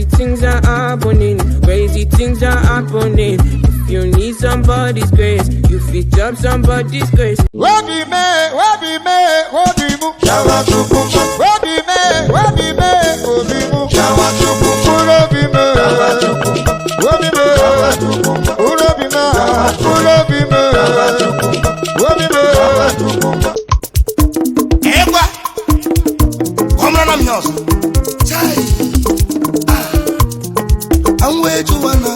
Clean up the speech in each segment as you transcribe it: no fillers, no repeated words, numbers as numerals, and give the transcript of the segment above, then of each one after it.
Crazy things are happening. Crazy things are happening. If you need somebody's grace, you fit jump somebody's grace. Wabi me, wabi mu. Shawa chupu. Wabi me, wabi mu. Shawa chupu. Wabi me, wabi me. Wabi me. Ewa, come on, I'm yours. Chai, I'm way Joanna.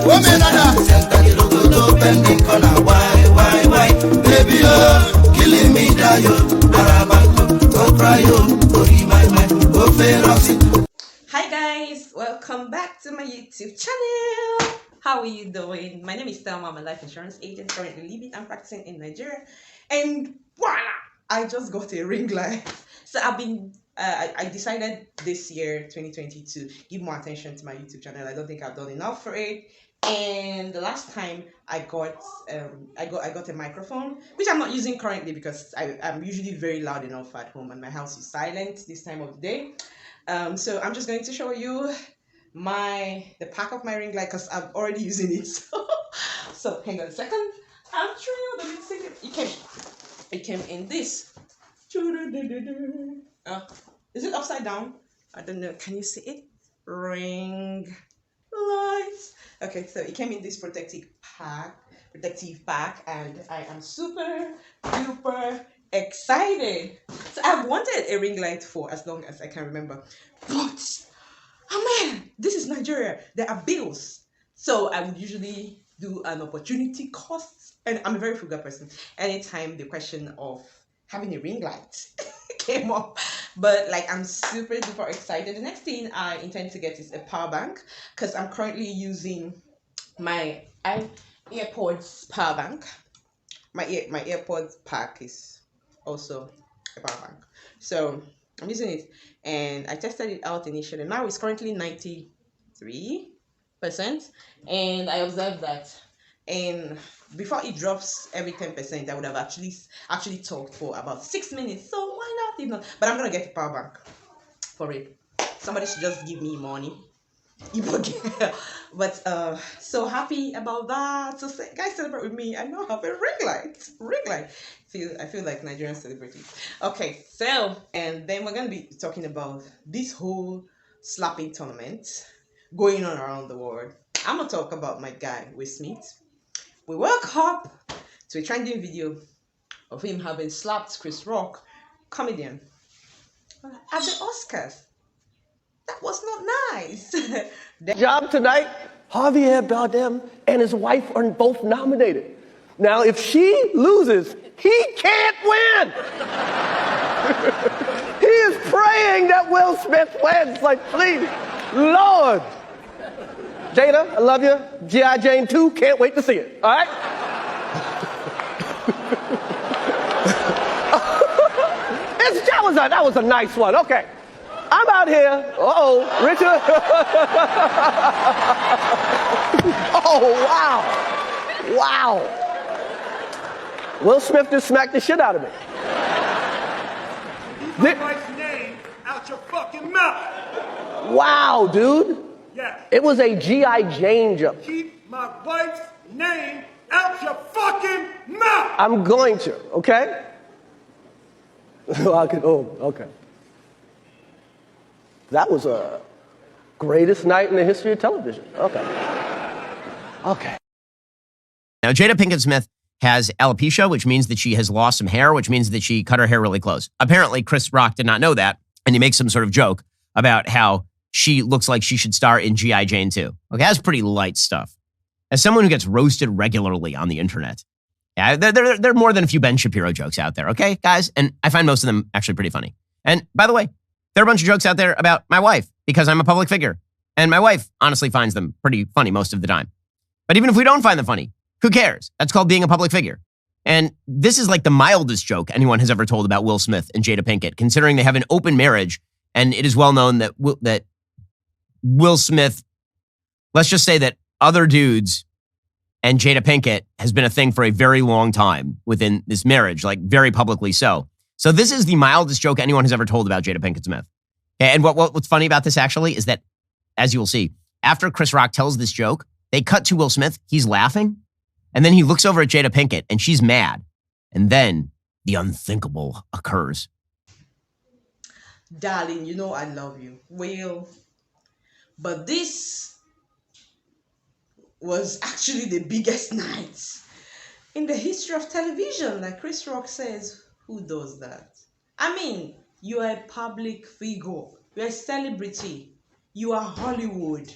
Woman, Santa Girogo, bending corner. Why, baby, oh, killing me, Dayo, Arabanto, oh, cry, oh, my mind, oh, feroci. Hi guys, welcome back to my YouTube channel. How are you doing? My name is Thelma. I'm a life insurance agent currently living and practicing in Nigeria, and voila, I just got a ring light. So I decided this year 2020 to give more attention to my YouTube channel. I don't think I've done enough for it. And the last time I got a microphone, which I'm not using currently because I'm usually very loud enough at home and my house is silent this time of the day. So I'm just going to show you the pack of my ring light because I'm already using it. So hang on a second. I'm sure it came in this. Is it upside down? I don't know. Can you see it? Ring lights. Okay, so it came in this protective pack, and I am super duper excited. So I've wanted a ring light for as long as I can remember, but oh man, this is Nigeria. There are bills, so I would usually do an opportunity cost, and I'm a very frugal person. Anytime the question of having a ring light came up, but like I'm super duper excited. The next thing I intend to get is a power bank because I'm currently using my AirPods power bank. My AirPods pack is also a power bank, so I'm using it, and I tested it out initially. Now it's currently 93%, and I observed that, and before it drops every 10%, I would have actually talked for about 6 minutes. So why not even? But I'm gonna get a power bank for it. Somebody should just give me money. But so happy about that. So guys, celebrate with me. I now have a ring light. I feel like Nigerian celebrity. Okay, so and then we're gonna be talking about this whole slapping tournament going on around the world. I'm gonna talk about my guy Will Smith. We woke up to a trending video of him having slapped Chris Rock, comedian, at the Oscars. That was not nice. Job tonight, Javier Bardem and his wife are both nominated. Now, if she loses, he can't win. He is praying that Will Smith wins. Like, please, Lord. Jada, I love you. G.I. Jane 2, can't wait to see it. All right? That was a nice one. Okay. I'm out here. Richard. Oh, wow. Will Smith just smacked the shit out of me. Keep my wife's name out your fucking mouth. Wow, dude. Yes. It was a G.I. Jane jump. Keep my wife's name out your fucking mouth. I'm going to, okay? Okay. That was a greatest night in the history of television. Okay. Now, Jada Pinkett Smith has alopecia, which means that she has lost some hair, which means that she cut her hair really close. Apparently, Chris Rock did not know that, and he makes some sort of joke about how she looks like she should star in G.I. Jane 2. Okay, that's pretty light stuff. As someone who gets roasted regularly on the internet, yeah, there are more than a few Ben Shapiro jokes out there, okay, guys? And I find most of them actually pretty funny. And by the way, there are a bunch of jokes out there about my wife because I'm a public figure. And my wife honestly finds them pretty funny most of the time. But even if we don't find them funny, who cares? That's called being a public figure. And this is like the mildest joke anyone has ever told about Will Smith and Jada Pinkett, considering they have an open marriage. And it is well known that Will Smith, let's just say that other dudes and Jada Pinkett has been a thing for a very long time within this marriage, like very publicly so. So this is the mildest joke anyone has ever told about Jada Pinkett Smith. And what's funny about this actually is that, as you will see, after Chris Rock tells this joke, they cut to Will Smith. He's laughing. And then he looks over at Jada Pinkett and she's mad. And then the unthinkable occurs. Darling, you know I love you. Well, but this was actually the biggest night in the history of television. Like Chris Rock says, who does that? I mean, you are a public figure. You're a celebrity. You are Hollywood.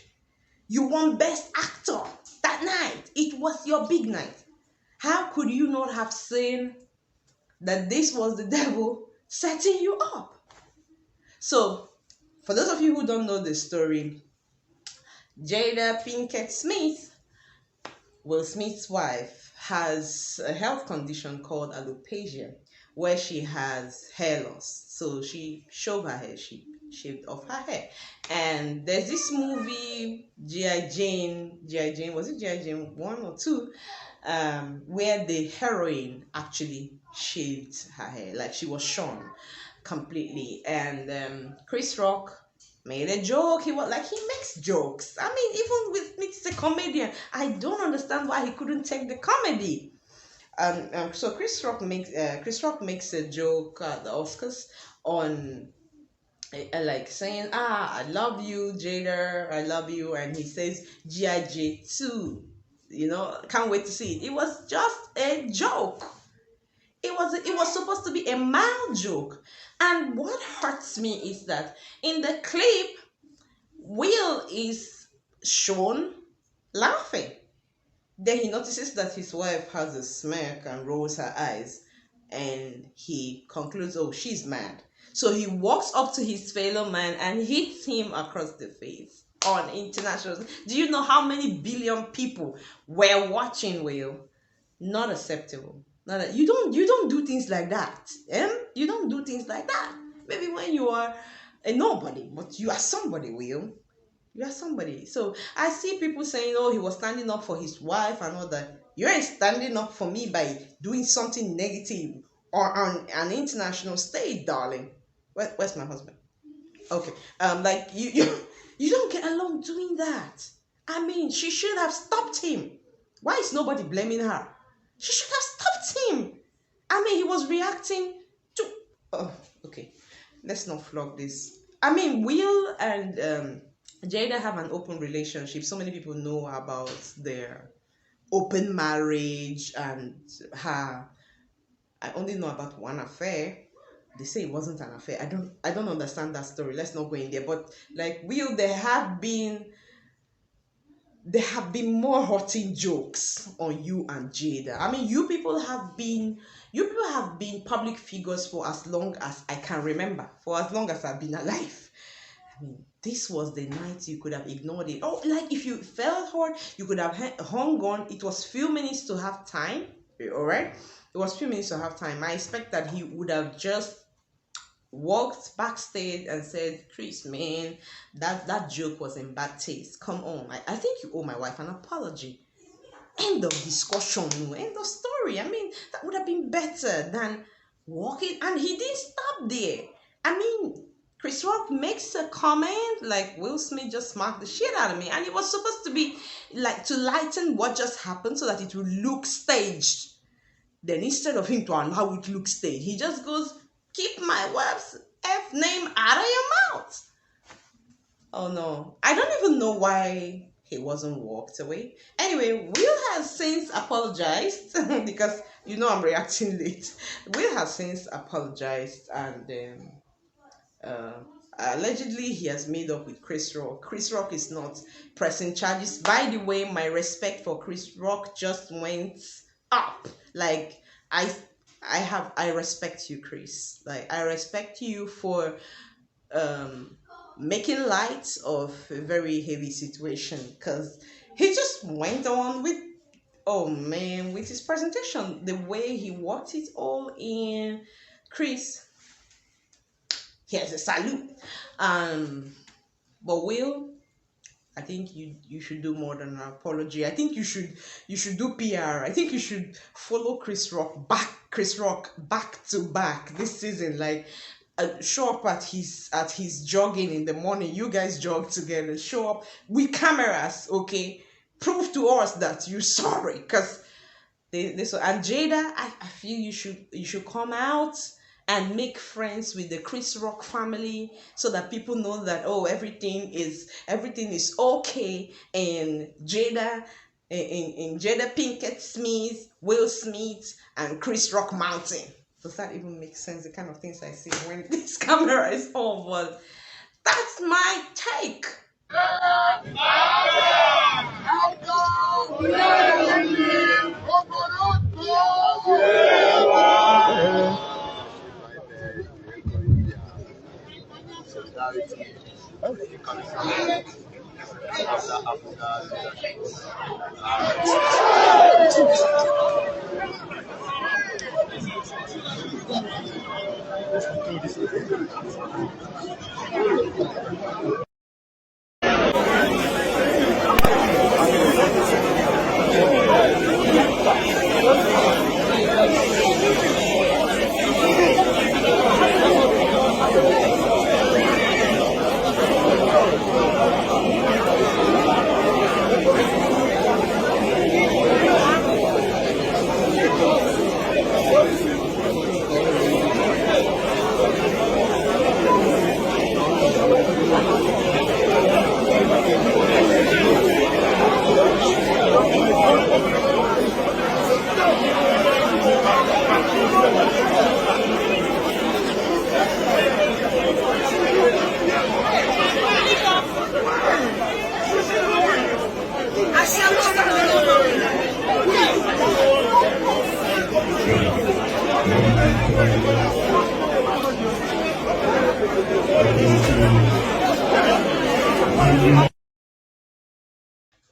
You won Best Actor that night. It was your big night. How could you not have seen that this was the devil setting you up? So, for those of you who don't know the story, Jada Pinkett Smith, Will Smith's wife, has a health condition called alopecia, where she has hair loss. So she shaved her hair, she shaved off her hair. And there's this movie, G.I. Jane, was it G.I. Jane 1 or 2? Where the heroine actually shaved her hair, like she was shorn completely. And Chris Rock made a joke. He makes jokes. I mean, even with he's a comedian. I don't understand why he couldn't take the comedy. So Chris Rock makes a joke at the Oscars on like saying, I love you, Jada, I love you, and he says G.I. 2, can't wait to see it. It was just a joke. It was supposed to be a mild joke. And what hurts me is that in the clip, Will is shown laughing. Then he notices that his wife has a smirk and rolls her eyes, and he concludes, oh, she's mad. So he walks up to his fellow man and hits him across the face on international. Do you know how many billion people were watching Will? Not acceptable. You don't do things like that. You don't do things like that. Maybe when you are a nobody, but you are somebody, Will. You are somebody. So I see people saying, oh, he was standing up for his wife and all that. You ain't standing up for me by doing something negative or on an international stage, darling. Where's my husband? Okay. Like you don't get along doing that. I mean, she should have stopped him. Why is nobody blaming her? She should have stopped him. I mean, he was reacting to... Oh, okay. Let's not flog this. I mean, Will and Jada have an open relationship. So many people know about their open marriage and her... I only know about one affair. They say it wasn't an affair. I don't understand that story. Let's not go in there. But like Will, there have been more hurting jokes on you and Jada. I mean, you people have been public figures for as long as I can remember, for as long as I've been alive. I mean, this was the night you could have ignored it. Oh, like if you felt hurt, you could have hung on. It was few minutes to have time. All right, it was few minutes to have time. I expect that he would have just walked backstage and said, Chris, man, that joke was in bad taste. Come on, I think you owe my wife an apology. End of discussion, end of story. I mean, that would have been better than walking. And he didn't stop there. I mean, Chris Rock makes a comment like Will Smith just smacked the shit out of me, and it was supposed to be like to lighten what just happened so that it would look staged. Then instead of him to allow it to look staged, he just goes, keep my wife's F name out of your mouth. Oh no. I don't even know why he wasn't walked away. Anyway, Will has since apologized because you know I'm reacting late. Will has since apologized and allegedly he has made up with Chris Rock. Chris Rock is not pressing charges. By the way, my respect for Chris Rock just went up. Like I respect you, Chris. Like I respect you for making light of a very heavy situation, because he just went on with, oh man, with his presentation, the way he worked it all in. Chris, here's a salute. But Will, I think you should do more than an apology. I think you should do PR. I think you should follow Chris Rock back Chris Rock back to back this season. Like, show up at his jogging in the morning. You guys jog together. Show up with cameras, okay? Prove to us that you're sorry, because this and Jada, I feel you should come out and make friends with the Chris Rock family so that people know that, oh, everything is okay. And Jada, in Jada Pinkett Smith, Will Smith, and Chris Rock Mountain. Does that even make sense? The kind of things I see when this camera is on. But that's my take.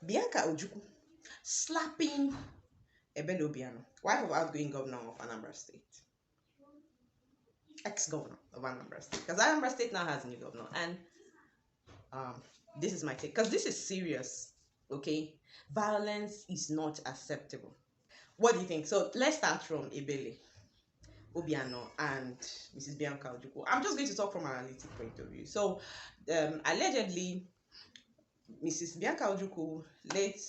Bianca Ojukwu slapping Ebele Obiano, wife of outgoing governor of Anambra State, ex-governor of Anambra State, because Anambra State now has a new governor. And this is my take, because this is serious, okay? Violence is not acceptable. What do you think? So let's start from Ebele Obiano and Mrs. Bianca Ojukwu. I'm just going to talk from an analytic point of view. So allegedly, Mrs. Bianca Ojukwu, late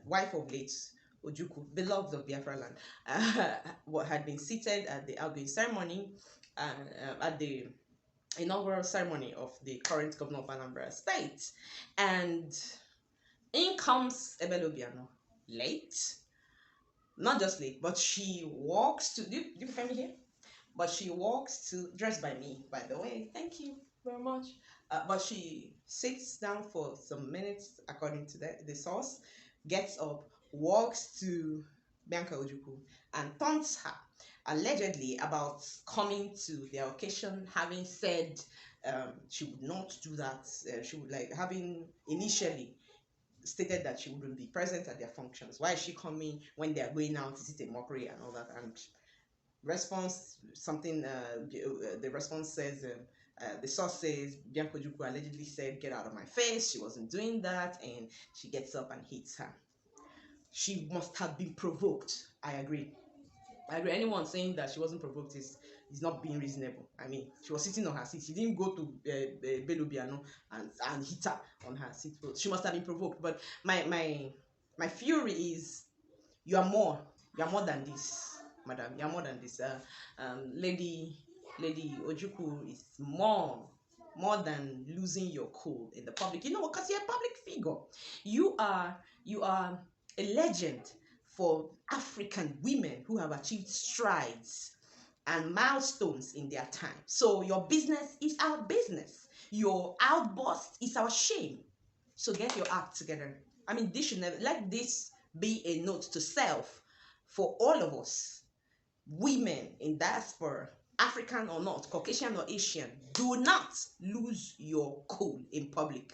wife of late Ojukwu, beloved of Biafra land, had been seated at the outgoing ceremony, at the inaugural ceremony of the current governor of Anambra State. And in comes Ebele Obiano, late, not just late, but she walks to, do you find me here? But she walks to, dressed by me, by the way, thank you very much. But she sits down for some minutes, according to the source, gets up, walks to Bianca Ojukwu, and taunts her, allegedly, about coming to their occasion, having said she would not do that. She would, like, having initially stated that she wouldn't be present at their functions. Why is she coming when they are going out? Is it a mockery and all that? And response, the response says, the source says, Bianca Ojukwu allegedly said, "Get out of my face." She wasn't doing that, and she gets up and hits her. She must have been provoked. I agree. Anyone saying that she wasn't provoked is not being reasonable. I mean, she was sitting on her seat. She didn't go to Ebele Obiano and hit her on her seat. She must have been provoked. But my fury is, you are more than this, madam. You are more than this. Lady Ojukwu is more than losing your cool in the public. You know, because you're a public figure. You are a legend for African women who have achieved strides and milestones in their time. So your business is our business. Your outburst is our shame. So get your act together. I mean, this should never, let this be a note to self for all of us, women in diaspora, African or not, Caucasian or Asian. Do not lose your cool in public.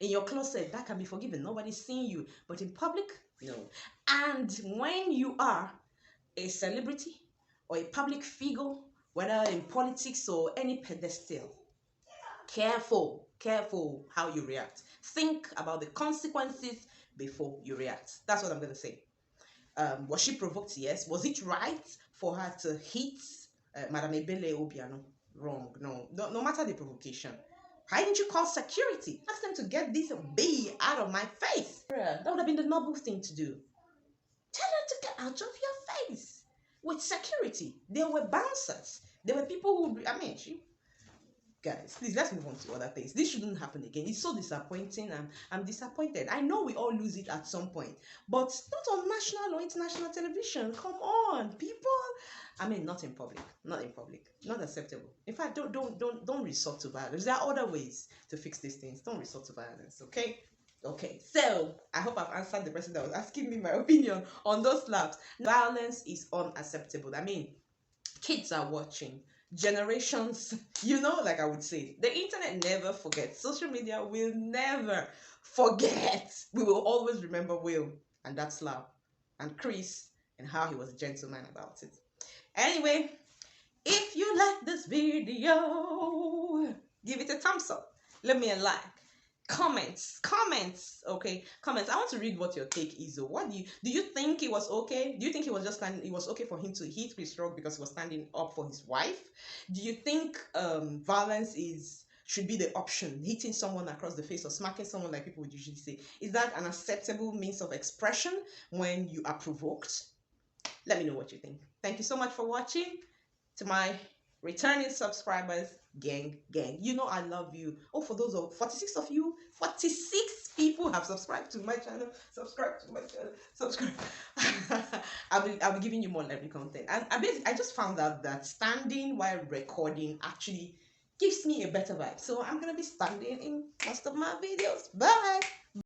In your closet, that can be forgiven. Nobody's seeing you. But in public, no. And when you are a celebrity or a public figure, whether in politics or any pedestal, careful how you react. Think about the consequences before you react. That's what I'm going to say. Was she provoked? Yes. Was it right for her to hit Madame Ebele Obiano. Wrong. No matter the provocation. Why didn't you call security? Ask them to get this bee out of my face. That would have been the noble thing to do. Tell her to get out of your face. With security. There were bouncers. There were people who, guys, please, let's move on to other things. This shouldn't happen again. It's so disappointing. I'm disappointed. I know we all lose it at some point, but not on national or international television. Come on, people. Not in public. Not in public. Not acceptable. In fact, don't resort to violence. There are other ways to fix these things. Don't resort to violence, okay? Okay, so I hope I've answered the person that was asking me my opinion on those slaps. Violence is unacceptable. Kids are watching. Generations, like I would say, the internet never forgets. Social media will never forget. We will always remember Will and that slap, and Chris and how he was a gentleman about it. Anyway, if you like this video, give it a thumbs up. Leave me a like. Comments, okay? Comments. I want to read what your take is. What do you think it was okay? Do you think it was okay for him to hit Chris Rock because he was standing up for his wife? Do you think violence should be the option? Hitting someone across the face or smacking someone, like people would usually say, is that an acceptable means of expression when you are provoked? Let me know what you think. Thank you so much for watching. To my returning subscribers, gang, I love you. Oh, for those 46 of you, 46 people have subscribed to my channel. Subscribe. I'll be giving you more lively content. And I just found out that standing while recording actually gives me a better vibe. So I'm gonna be standing in most of my videos. Bye.